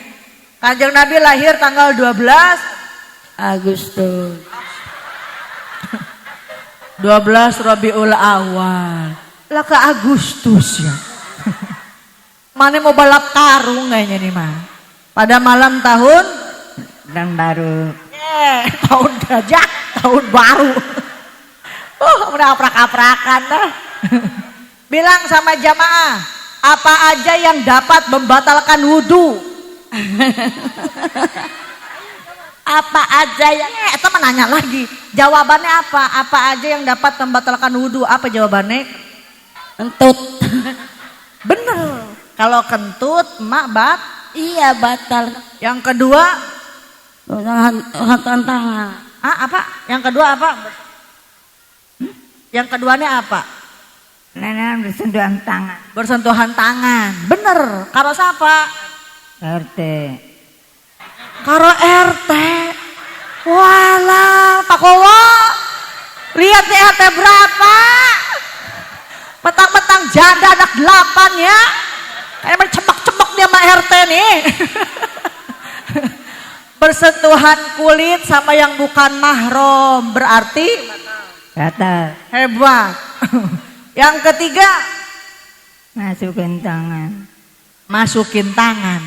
Kanjeng Nabi lahir tanggal 12 Agustus. 12 Rabiul Awal. Lah ke Agustus ya. Mana mau balap karung kayaknya nih mah. Pada malam tahun Dan baru. tahun gajah, tahun baru. Udah aprak-aprakan dah. Bilang sama jamaah, apa aja yang dapat membatalkan wudhu? Apa aja yang Teman nanya lagi, jawabannya apa? Apa aja yang dapat membatalkan wudhu? Apa jawabannya? kentut. Bener. Kalau kentut, emak bat. Iya batal. Yang kedua, Tantangan. apa? Yang kedua apa? Yang keduanya apa? Nenek bersentuhan tangan. Bersentuhan tangan. Bener. Karo siapa? RT. Karo RT. Walah, Pak Kowo. Lihat nih RT berapa? Petang-petang janda anak 8 ya. Kayak bercemak-cemak dia sama RT nih. Bersentuhan kulit sama yang bukan mahram berarti Batal. hebat. Yang ketiga, Masukin tangan. masukin tangan.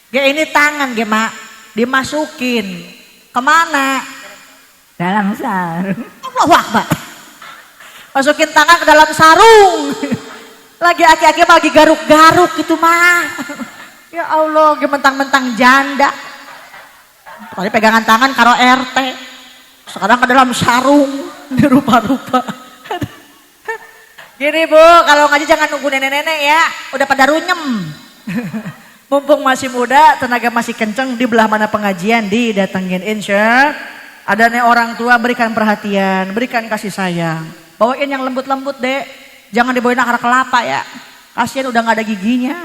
Ge ini tangan ge mak, dimasukin kemana? Dalam sarung. Allahu Akbar. Masukin tangan ke dalam sarung. Lagi aki-aki lagi garuk-garuk gitu mah. Ya Allah, ge mentang-mentang janda. Tadi pegangan tangan karo RT. Sekarang ke dalam sarung, rupa-rupa. Gini Bu, kalau ngaji jangan nunggu nenek-nenek ya, udah pada runyem. Mumpung masih muda, tenaga masih kenceng, di belah mana pengajian didatengin insya. Ada nih orang tua berikan perhatian, berikan kasih sayang. Bawain yang lembut-lembut dek, jangan dibawain akar kelapa ya. Kasian udah nggak ada giginya.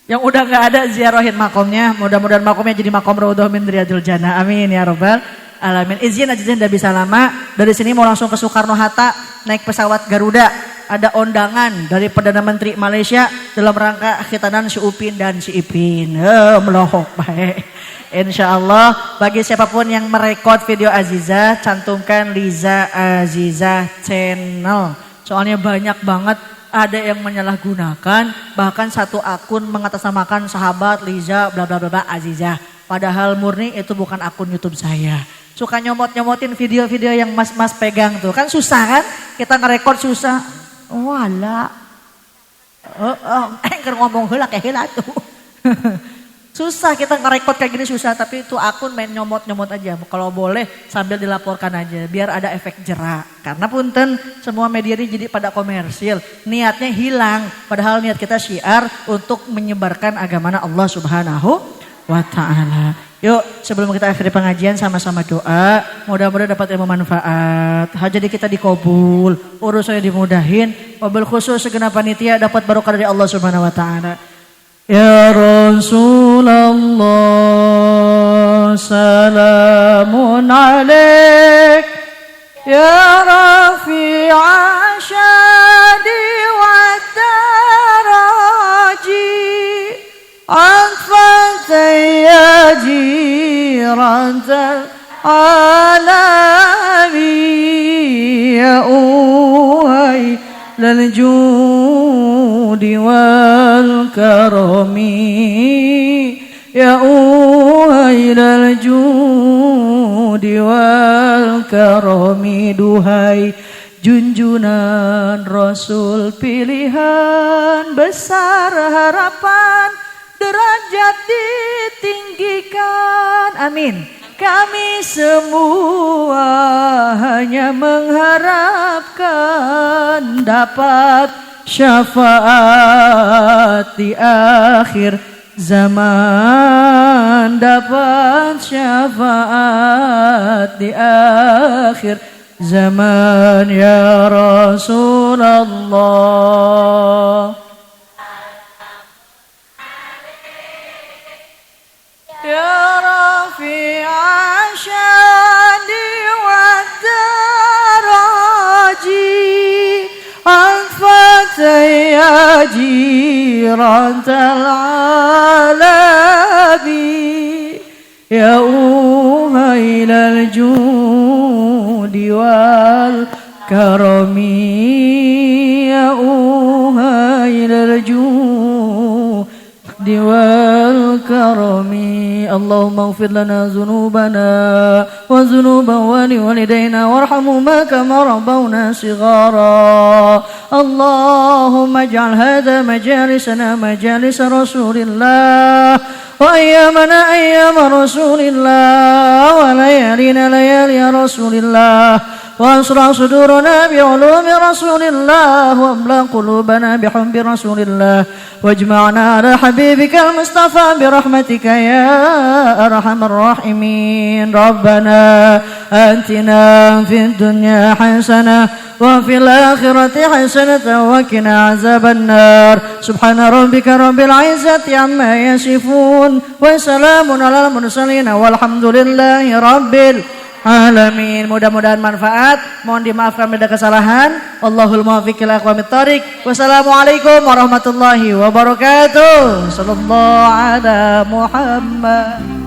Yang udah nggak ada ziarahin makomnya, mudah-mudahan makomnya jadi makom raudhah min riyadil jannah. Amin ya robbal alamin. Izin aja udah bisa lama. Dari sini mau langsung ke Soekarno Hatta naik pesawat Garuda. Ada undangan dari Perdana Menteri Malaysia dalam rangka khitanan si Upin dan si Ipin. Melohok baik. Insya Allah bagi siapapun yang merekod video Aziza, cantumkan Liza Aziza channel. Soalnya banyak banget ada yang menyalahgunakan, bahkan satu akun mengatasnamakan sahabat Liza bla bla bla Aziza. Padahal murni itu bukan akun YouTube saya. Suka nyomot-nyomotin video-video yang mas-mas pegang tuh. Kan susah kan? Kita ngerekord susah. Wala. Ngomong heula kayak heula tuh. Susah kita ngerekord kayak gini susah, tapi itu akun main nyomot-nyomot aja. Kalau boleh sambil dilaporkan aja biar ada efek jerak. Karena punten semua media ini jadi pada komersil. Niatnya hilang, padahal niat kita syiar untuk menyebarkan agamana Allah Subhanahu wa taala. Yuk, sebelum kita akhiri pengajian sama-sama doa, mudah-mudahan dapat ilmu manfaat. Hajat kita dikabul, urusannya dimudahin, wabil khusus segenap panitia dapat barokah dari Allah Subhanahu wa taala. Ya Rasulullah salamun alaik ya rafi'a syadi wa daraji anfa جيران العالم يا أوهي للجود والكرم يا أوهي للجود والكرم duhai junjunan Rasul pilihan besar harapan derajat ditinggikan amin kami semua hanya mengharapkan dapat syafaat di akhir zaman dapat syafaat di akhir zaman ya Rasulullah ya Rafi'a syadi wa daraji anfataya jirantal alabi ya uhailal judi wal karami ya uhailal judi wal karami Allahumma ighfir lana dhunubana wa dhunuba walidayna warhamhuma kama rabbawna shighara Allahumma ij'al hadha majalisana majalis Rasulillah wa ayyamana ayyam Rasulillah wa layalina layali Rasulillah وأسرع صدورنا بعلوم رسول الله وأملأ قلوبنا بحب رسول الله واجمعنا على حبيبك المصطفى برحمتك يا أرحم الراحمين ربنا آتنا في الدنيا حسنة وفي الآخرة حسنة وقنا عذاب النار سبحان ربك رب العزة عما يصفون وسلام على المرسلين والحمد لله رب Alamin. Mudah-mudahan manfaat. Mohon dimaafkan bila kesalahan. Allahul muwaffiq ila aqwamit thoriq. Wassalamualaikum warahmatullahi wabarakatuh. Sallallahu ala Muhammad.